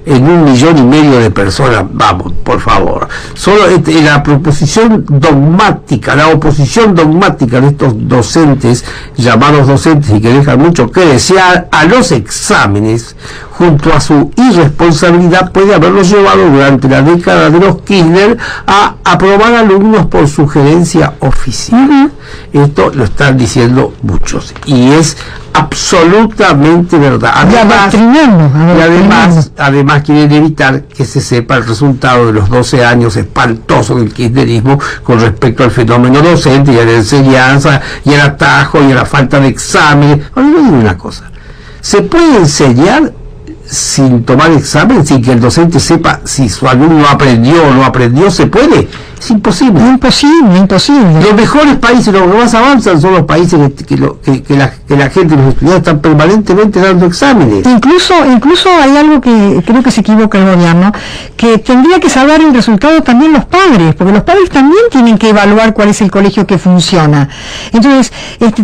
en 1,5 millones de personas, vamos, por favor, solo la proposición dogmática, la oposición dogmática de estos docentes, llamados docentes y que dejan mucho que desear, a los exámenes, junto a su irresponsabilidad, puede haberlos llevado durante la década de los Kirchner a aprobar alumnos por sugerencia oficial. Esto lo están diciendo muchos y es absolutamente verdad. Además quieren evitar que se sepa el resultado de los 12 años espantosos del kirchnerismo con respecto al fenómeno docente y a la enseñanza y al atajo y a la falta de exámenes. Ahora le digo una cosa: ¿se puede enseñar sin tomar examen, sin que el docente sepa si su alumno aprendió o no aprendió? ¿Se puede? Es imposible. Imposible. Los mejores países, los que más avanzan, son los países que la gente, los estudiantes están permanentemente dando exámenes. Incluso hay algo que creo que se equivoca el gobierno, que tendría que saber el resultado también los padres, porque los padres también tienen que evaluar cuál es el colegio que funciona. Entonces,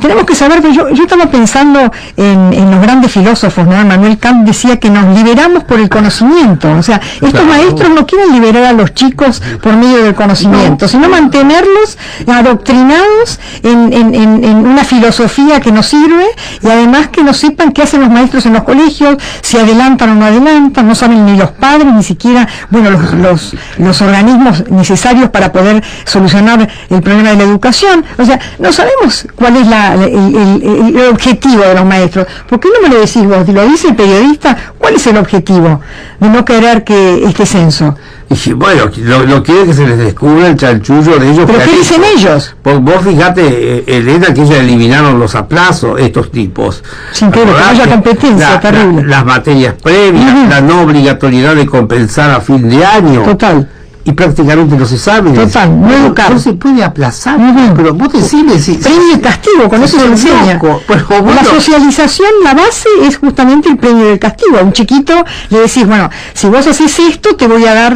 tenemos que saber, yo estaba pensando en los grandes filósofos, ¿no? Manuel Kant decía que nos liberamos por el conocimiento, o sea, estos maestros no quieren liberar a los chicos por medio del conocimiento, sino mantenerlos adoctrinados en una filosofía que nos sirve, y además que no sepan qué hacen los maestros en los colegios, si adelantan o no adelantan, no saben ni los padres, ni siquiera, bueno, los organismos necesarios para poder solucionar el problema de la educación. O sea, no sabemos cuál es el objetivo de los maestros. ¿Por qué no me lo decís vos? ¿Lo dice el periodista? ¿Cuál es el objetivo de no querer que este censo? Y bueno, lo quiere que se les descubra el chanchullo de ellos. ¿Pero qué dicen ellos? Vos fijate, Elena, que ellos eliminaron los aplazos, estos tipos. Sin que haya competencia, terrible. Las materias previas, la no obligatoriedad de compensar a fin de año. Total. Y prácticamente los exámenes. Total, no educar. No se puede aplazar, pero vos decime si... Premio y castigo, con eso se enseña. La socialización, la base es justamente el premio del castigo. A un chiquito le decís, bueno, si vos haces esto, te voy a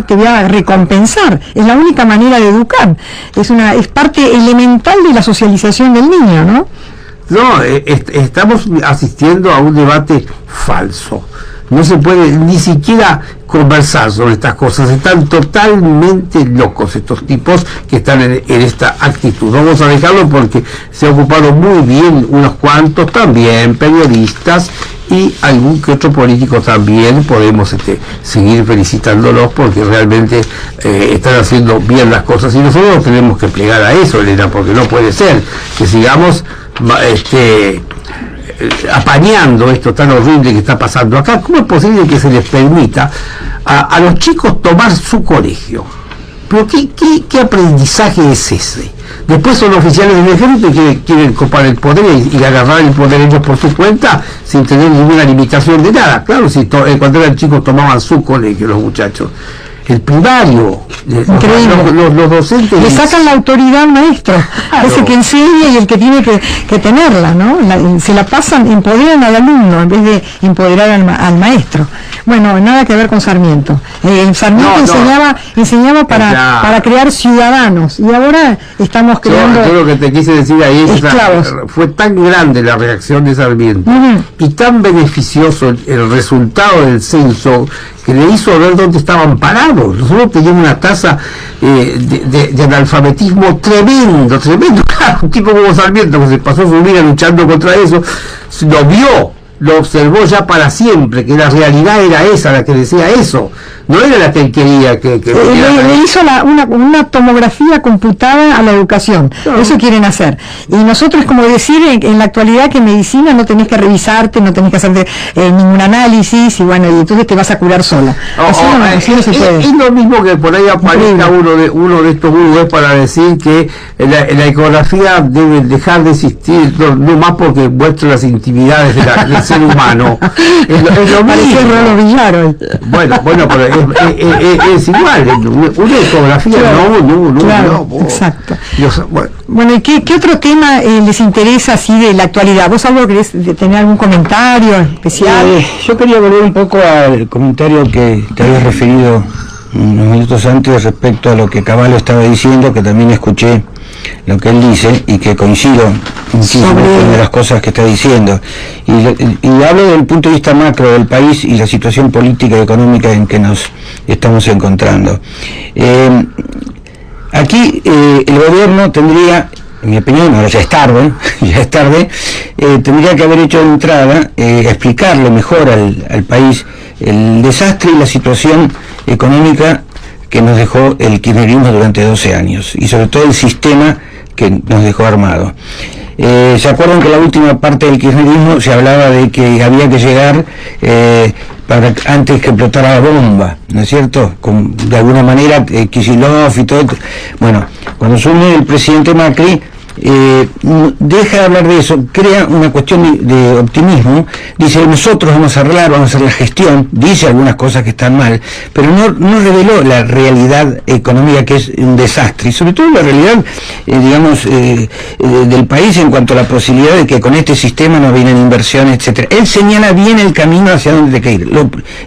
recompensar. Es la única manera de educar. Es parte elemental de la socialización del niño, ¿no? No, estamos asistiendo a un debate falso. No se puede ni siquiera conversar sobre estas cosas. Están totalmente locos estos tipos que están en esta actitud. Vamos a dejarlo porque se han ocupado muy bien unos cuantos, también periodistas y algún que otro político también. Podemos seguir felicitándolos porque realmente están haciendo bien las cosas, y nosotros tenemos que plegar a eso, Elena, porque no puede ser que sigamos apañando esto tan horrible que está pasando acá. ¿Cómo es posible que se les permita a los chicos tomar su colegio? ¿Pero qué aprendizaje es ese? Después son oficiales del ejército y quieren copar el poder y agarrar el poder ellos por su cuenta sin tener ninguna limitación de nada. Claro, si cuando eran chicos tomaban su colegio los muchachos. El primario, los docentes le sacan la autoridad al maestro, claro. Es el que enseña y el que tiene que tenerla, ¿no? Se la pasan, empoderan al alumno en vez de empoderar al maestro. Bueno, nada que ver con Sarmiento. Sarmiento enseñaba para crear ciudadanos, y ahora estamos creando... Yo lo que te quise decir ahí es esclavos. Fue tan grande la reacción de Sarmiento y tan beneficioso el resultado del censo, que le hizo ver dónde estaban parados. Nosotros teníamos una tasa de analfabetismo tremendo. Claro, un tipo como Sarmiento, que se pasó su vida luchando contra eso, lo vio, lo observó ya para siempre, que la realidad era esa, la que decía eso, no era la que él quería que le hizo una tomografía computada a la educación. Eso quieren hacer, y nosotros, como decir en la actualidad, que en medicina no tenés que revisarte, no tenés que hacer ningún análisis, y bueno, y entonces te vas a curar sola. Así no se puede. Es lo mismo que por ahí aparezca uno de estos gurúes para decir que la ecografía debe dejar de existir, no más porque muestra las intimidades del ser humano. Es lo mismo. Bueno, pero es igual, una ecografía no. Exacto. Bueno, ¿y qué otro tema les interesa así de la actualidad? ¿Vos algo querés tener algún comentario especial? Yo quería volver un poco al comentario que te habías referido unos minutos antes respecto a lo que Cavallo estaba diciendo, que también escuché lo que él dice y que coincido muchísimo con las cosas que está diciendo, y hablo del punto de vista macro del país y la situación política y económica en que nos estamos encontrando. Aquí el gobierno tendría, en mi opinión, ahora ya es tarde, tendría que haber hecho de entrada explicarle mejor al país el desastre y la situación económica que nos dejó el kirchnerismo durante 12 años, y sobre todo el sistema que nos dejó armado. ¿Se acuerdan que la última parte del kirchnerismo se hablaba de que había que llegar antes que explotara la bomba, ¿no es cierto? De alguna manera, Kicillof y todo. Bueno, cuando asume el presidente Macri, deja de hablar de eso, crea una cuestión de optimismo, dice nosotros vamos a arreglar, vamos a hacer la gestión, dice algunas cosas que están mal, pero no reveló la realidad económica, que es un desastre, y sobre todo la realidad del país en cuanto a la posibilidad de que con este sistema no vienen inversiones, etcétera. Él señala bien el camino hacia donde hay que ir.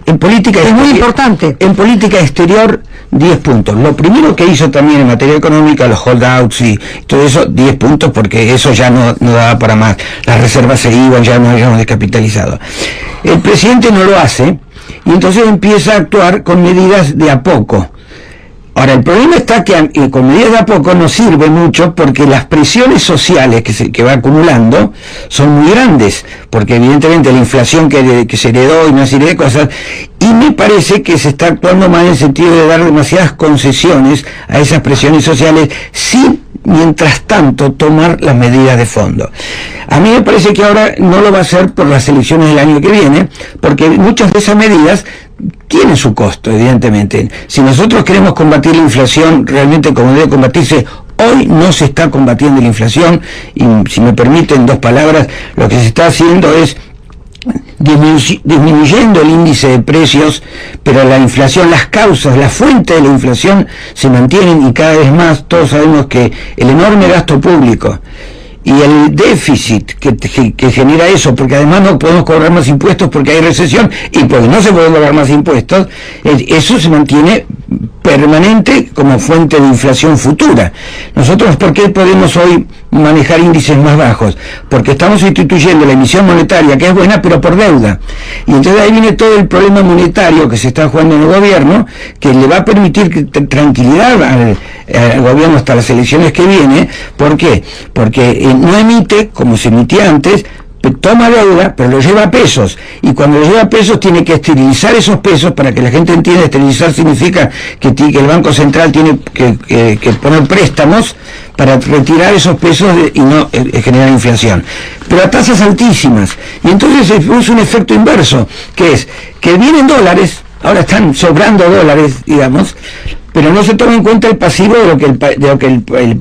En política es muy importante. En política exterior, 10 puntos. Lo primero que hizo también en materia económica, los holdouts y todo eso, 10 puntos, porque eso ya no daba para más. Las reservas se iban, ya no habíamos descapitalizado. El presidente no lo hace, y entonces empieza a actuar con medidas de a poco. Ahora, el problema está que con medidas de a poco no sirve mucho, porque las presiones sociales que va acumulando son muy grandes, porque evidentemente la inflación que se heredó y una serie de cosas, y me parece que se está actuando mal en el sentido de dar demasiadas concesiones a esas presiones sociales, sin mientras tanto tomar las medidas de fondo. A mí me parece que ahora no lo va a hacer por las elecciones del año que viene, porque muchas de esas medidas tienen su costo, evidentemente. Si nosotros queremos combatir la inflación realmente como debe combatirse, hoy no se está combatiendo la inflación, y si me permiten 2 palabras, lo que se está haciendo es disminuyendo el índice de precios, pero la inflación, las causas, la fuente de la inflación se mantienen, y cada vez más todos sabemos que el enorme gasto público y el déficit que genera eso, porque además no podemos cobrar más impuestos porque hay recesión y porque no se pueden cobrar más impuestos, eso se mantiene permanente como fuente de inflación futura. Nosotros, ¿por qué podemos hoy manejar índices más bajos? Porque estamos instituyendo la emisión monetaria, que es buena, pero por deuda. Y entonces ahí viene todo el problema monetario que se está jugando en el gobierno, que le va a permitir tranquilidad al gobierno hasta las elecciones que viene. ¿Por qué? Porque no emite como se emitía antes, toma deuda, pero lo lleva a pesos, y cuando lo lleva a pesos tiene que esterilizar esos pesos. Para que la gente entienda, esterilizar significa que el Banco Central tiene que poner préstamos para retirar esos pesos y no generar inflación, pero a tasas altísimas, y entonces se produce un efecto inverso, que es que vienen dólares, ahora están sobrando dólares, digamos, pero no se toma en cuenta el pasivo de lo que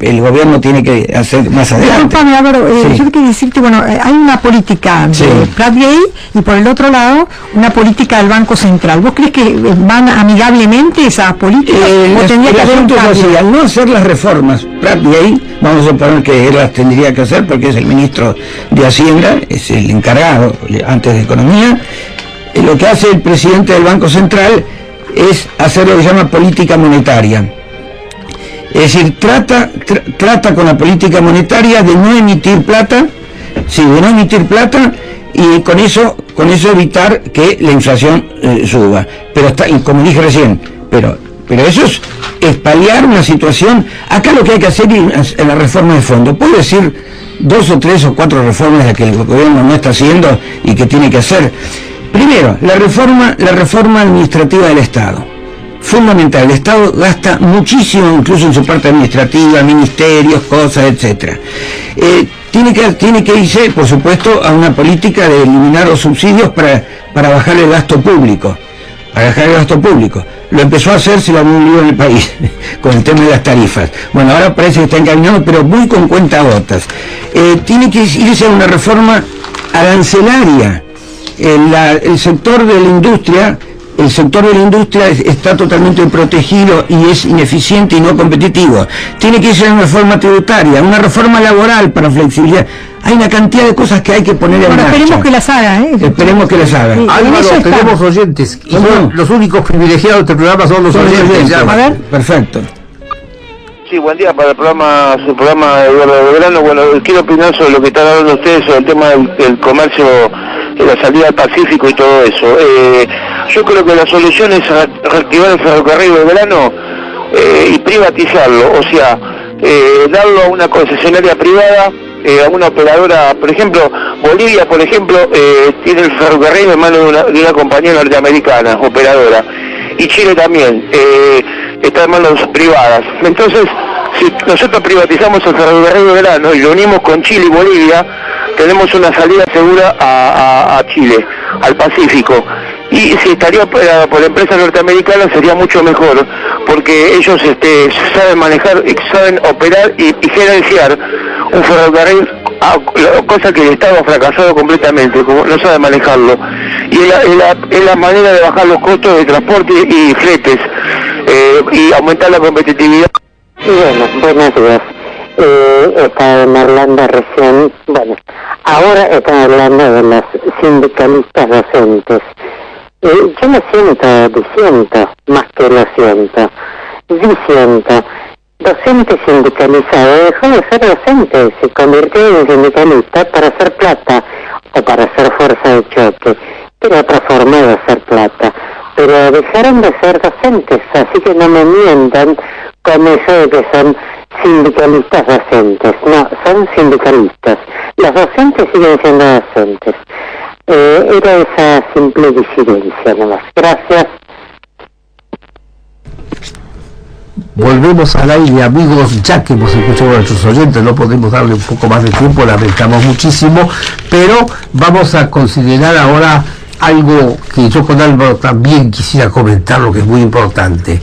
el gobierno tiene que hacer más adelante. Sí. Yo quiero decirte, bueno, hay una política de Prat-Gay, y por el otro lado una política del Banco Central. ¿Vos crees que van amigablemente esas políticas? ¿O tendría que haber un cambio? Al no hacer las reformas, Prat-Gay, vamos a suponer que él las tendría que hacer porque es el ministro de Hacienda, es el encargado antes de Economía, lo que hace el presidente del Banco Central es hacer lo que se llama política monetaria. Es decir, trata con la política monetaria de no emitir plata, y con eso evitar que la inflación suba. Pero está, y como dije recién, pero eso es paliar una situación. Acá lo que hay que hacer es la reforma de fondo. Puedo decir 2 o 3 o 4 reformas las que el gobierno no está haciendo y que tiene que hacer. Primero, la reforma administrativa del Estado. Fundamental, el Estado gasta muchísimo, incluso en su parte administrativa, ministerios, cosas, etcétera. Tiene que irse, por supuesto, a una política de eliminar los subsidios para bajar el gasto público. Lo empezó a hacer, se lo un lío en el país, con el tema de las tarifas. Bueno, ahora parece que está encaminado, pero muy con cuentagotas. Tiene que irse a una reforma arancelaria. El sector de la industria está totalmente protegido y es ineficiente y no competitivo. Tiene que ser una reforma tributaria, una reforma laboral para flexibilidad. Hay una cantidad de cosas que hay que poner en marcha. Esperemos que las haga, Esperemos que las haga. Sí, Álvaro, tenemos oyentes. Y los únicos privilegiados de este programa son los oyentes. A ver. Perfecto. Sí, buen día para su programa de Eduardo Belgrano. Bueno, quiero opinar sobre lo que están hablando ustedes, sobre el tema del comercio, de la salida al Pacífico y todo eso. Yo creo que la solución es reactivar el ferrocarril de Belgrano y privatizarlo, o sea, darlo a una concesionaria privada, a una operadora. Por ejemplo, Bolivia, tiene el ferrocarril en manos de una compañía norteamericana, operadora, y Chile también, está en manos privadas. Entonces, si nosotros privatizamos el ferrocarril de Belgrano y lo unimos con Chile y Bolivia, tenemos una salida segura a Chile, al Pacífico. Y si estaría operado por empresas norteamericanas sería mucho mejor, porque ellos saben manejar, saben operar y gerenciar un ferrocarril, cosa que el Estado ha fracasado completamente, como no sabe manejarlo. Y es la manera de bajar los costos de transporte y fletes, y aumentar la competitividad. Y bueno, buenos días. Estaban hablando recién, ahora están hablando de los sindicalistas docentes. Yo me disiento, más que lo siento, docente sindicalizado dejó de ser docente, se convirtió en sindicalista para hacer plata o para hacer fuerza de choque, era otra forma de hacer plata, pero dejaron de ser docentes, así que no me mientan con eso de que son sindicalistas docentes. No, son sindicalistas. Los docentes siguen siendo docentes. Era esa simple disidencia nomás. Gracias. Volvemos al aire, amigos, ya que hemos escuchado a nuestros oyentes, no podemos darle un poco más de tiempo, lamentamos muchísimo, pero vamos a considerar ahora algo que yo con Álvaro también quisiera comentar, lo que es muy importante.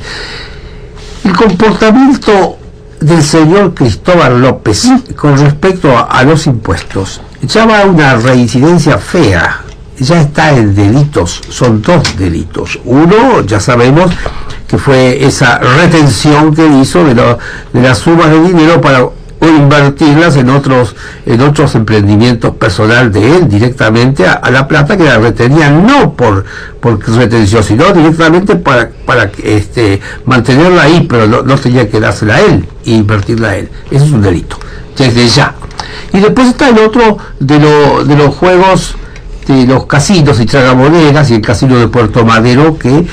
El comportamiento del señor Cristóbal López con respecto a los impuestos ya va a una reincidencia fea, ya está en delitos, son 2 delitos. Uno, ya sabemos que fue esa retención que hizo de las sumas de dinero para invertirlas en otros emprendimientos personal de él, directamente a la plata que la retenían, no por retención, sino directamente para mantenerla ahí, pero no tenía que dársela a él e invertirla a él. Eso es un delito, desde ya. Y después está el otro de los juegos, de los casinos y tragamonedas, y el casino de Puerto Madero, que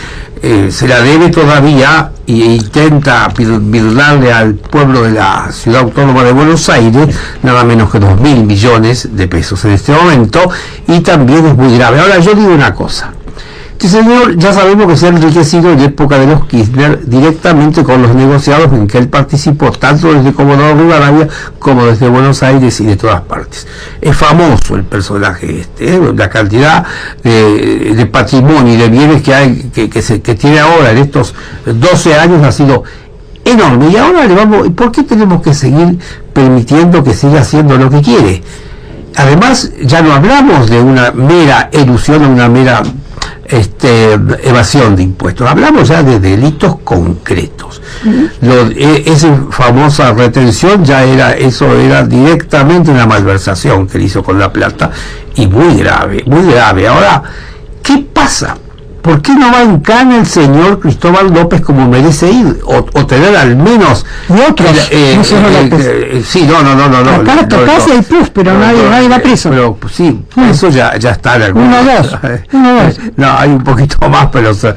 se la debe todavía e intenta birlarle al pueblo de la Ciudad Autónoma de Buenos Aires nada menos que 2.000 millones de pesos en este momento, y también es muy grave. Ahora yo digo una cosa: este señor ya sabemos que se ha enriquecido en época de los Kirchner directamente con los negociados en que él participó, tanto desde Comodoro Rivadavia como desde Buenos Aires y de todas partes. Es famoso el personaje la cantidad de patrimonio y de bienes que hay, que tiene ahora en estos 12 años ha sido enorme. Y ahora ¿por qué tenemos que seguir permitiendo que siga haciendo lo que quiere? Además, ya no hablamos de una mera elusión o una mera evasión de impuestos, hablamos ya de delitos concretos. Esa famosa retención eso era directamente una malversación que él hizo con la plata, y muy grave, muy grave. Ahora, ¿Qué pasa? ¿Por qué no va en cana el señor Cristóbal López como merece ir? O tener al menos... Y otros, no solo López. Sí, no. Acá tocás el plus, pero nadie va preso. Pero sí, eso ya está en algún... Uno, dos. No, hay un poquito más, pero está...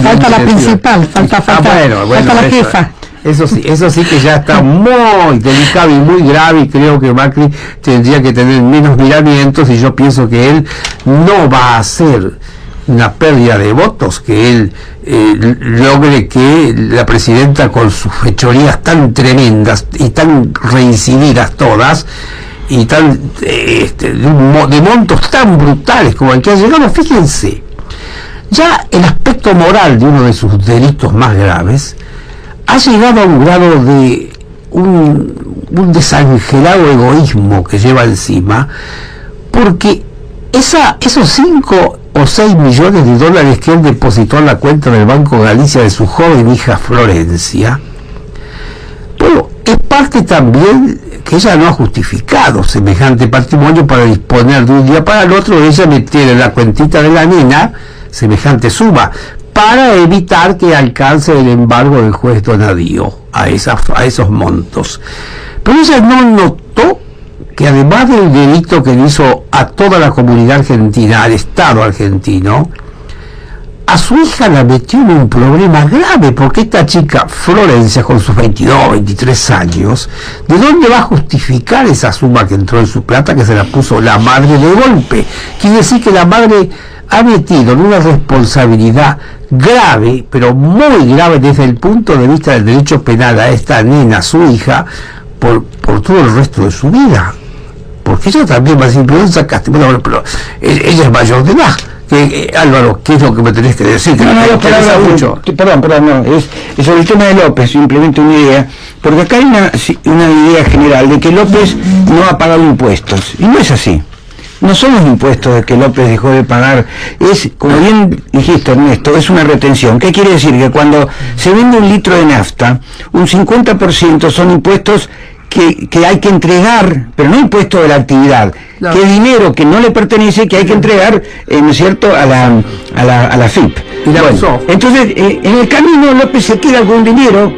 Falta la principal, falta la jefa. Eso sí que ya está muy delicado y muy grave, y creo que Macri tendría que tener menos miramientos, y yo pienso que él no va a hacer una pérdida de votos, que él logre que la presidenta, con sus fechorías tan tremendas y tan reincididas todas, y tan de montos tan brutales como el que ha llegado, fíjense, ya el aspecto moral de uno de sus delitos más graves ha llegado a un grado de un desangelado egoísmo que lleva encima, porque esos 5 o 6 millones de dólares que él depositó en la cuenta del Banco Galicia de su joven hija Florencia, bueno, es parte también que ella no ha justificado semejante patrimonio para disponer de un día para el otro de ella meter en la cuentita de la nena semejante suma, para evitar que alcance el embargo del juez Donadío a esos montos. Pero ella no notó que, además del delito que le hizo a toda la comunidad argentina, al Estado argentino, a su hija la metió en un problema grave, porque esta chica Florencia, con sus 22, 23 años, ¿de dónde va a justificar esa suma que entró en su plata, que se la puso la madre de golpe? Quiere decir que la madre ha metido en una responsabilidad grave, pero muy grave desde el punto de vista del derecho penal, a esta nena, su hija, por todo el resto de su vida. Porque ella también va a decir, pero ¿dónde sacaste? Bueno, pero ella es mayor de edad. Álvaro, ¿qué es lo que me tenés que decir? Perdón, es sobre el tema de López, simplemente una idea, porque acá hay una idea general de que López no ha pagado impuestos, y no es así. No son los impuestos de que López dejó de pagar, es, como bien dijiste, Ernesto, es una retención. ¿Qué quiere decir? Que cuando se vende un litro de nafta, un 50% son impuestos que hay que entregar, pero no impuesto de la actividad, claro, que es dinero que no le pertenece, que hay que entregar, ¿no es cierto?, a la FIP. Bueno, entonces, en el camino López se queda con un dinero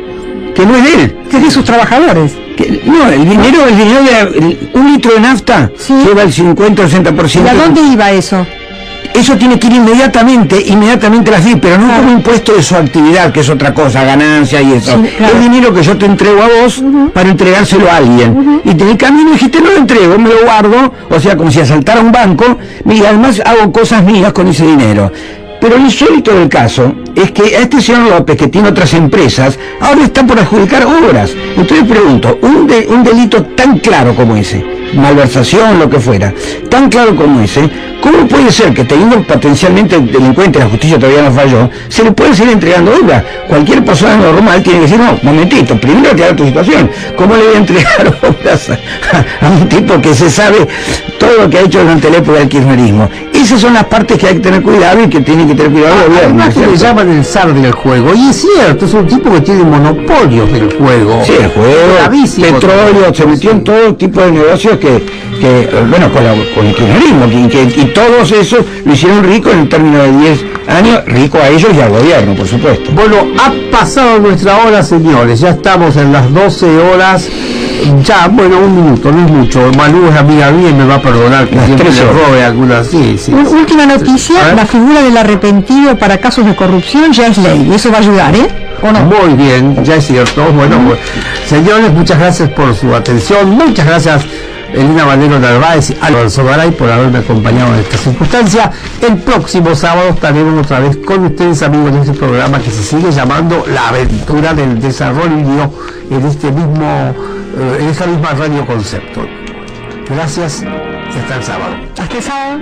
que no es de él, que es de sus trabajadores. El dinero de un litro de nafta, ¿sí?, lleva el 50 o 60%. ¿Y a dónde iba eso? Eso tiene que ir inmediatamente a la FIP, pero no como impuesto de su actividad, que es otra cosa, ganancia y eso. Sí, claro. Es dinero que yo te entrego a vos para entregárselo a alguien. Y en el camino dijiste, no lo entrego, me lo guardo, o sea, como si asaltara un banco, y además hago cosas mías con ese dinero. Pero lo insólito del caso es que a este señor López, que tiene otras empresas, ahora está por adjudicar obras. Entonces pregunto, un delito tan claro como ese, malversación, lo que fuera, tan claro como ese, ¿cómo puede ser que, teniendo potencialmente delincuente, la justicia todavía no falló, se le puede seguir entregando obras? Cualquier persona normal tiene que decir, no, momentito, primero aclarar tu situación. ¿Cómo le voy a entregar obras a un tipo que se sabe todo lo que ha hecho durante la época del kirchnerismo? Esas son las partes que hay que tener cuidado y que tiene que tener cuidado el gobierno. Además, que le llaman el zar del juego, y es cierto, es un tipo que tiene monopolios del juego. Sí, el juego, petróleo, se metió en todo tipo de negocios que bueno, con el kirchnerismo, y todos esos lo hicieron rico en el término de 10 años, rico a ellos y al gobierno, por supuesto. Bueno, ha pasado nuestra hora, señores, ya estamos en las 12 horas, ya, bueno, un minuto, no es mucho. Manu es amiga mía y me va a perdonar que siempre le robe algunas. Sí. Última noticia, la figura del arrepentido para casos de corrupción ya es ley, eso va a ayudar, ¿o no? Muy bien, ya es cierto. Bueno, pues, señores, muchas gracias por su atención, muchas gracias Elena Valero Narváez y Álvaro Sogaray por haberme acompañado en esta circunstancia. El próximo sábado estaremos otra vez con ustedes, amigos, de este programa que se sigue llamando La Aventura del Desarrollo en esta misma Radio Concepto. Gracias y hasta el sábado. Hasta el sábado.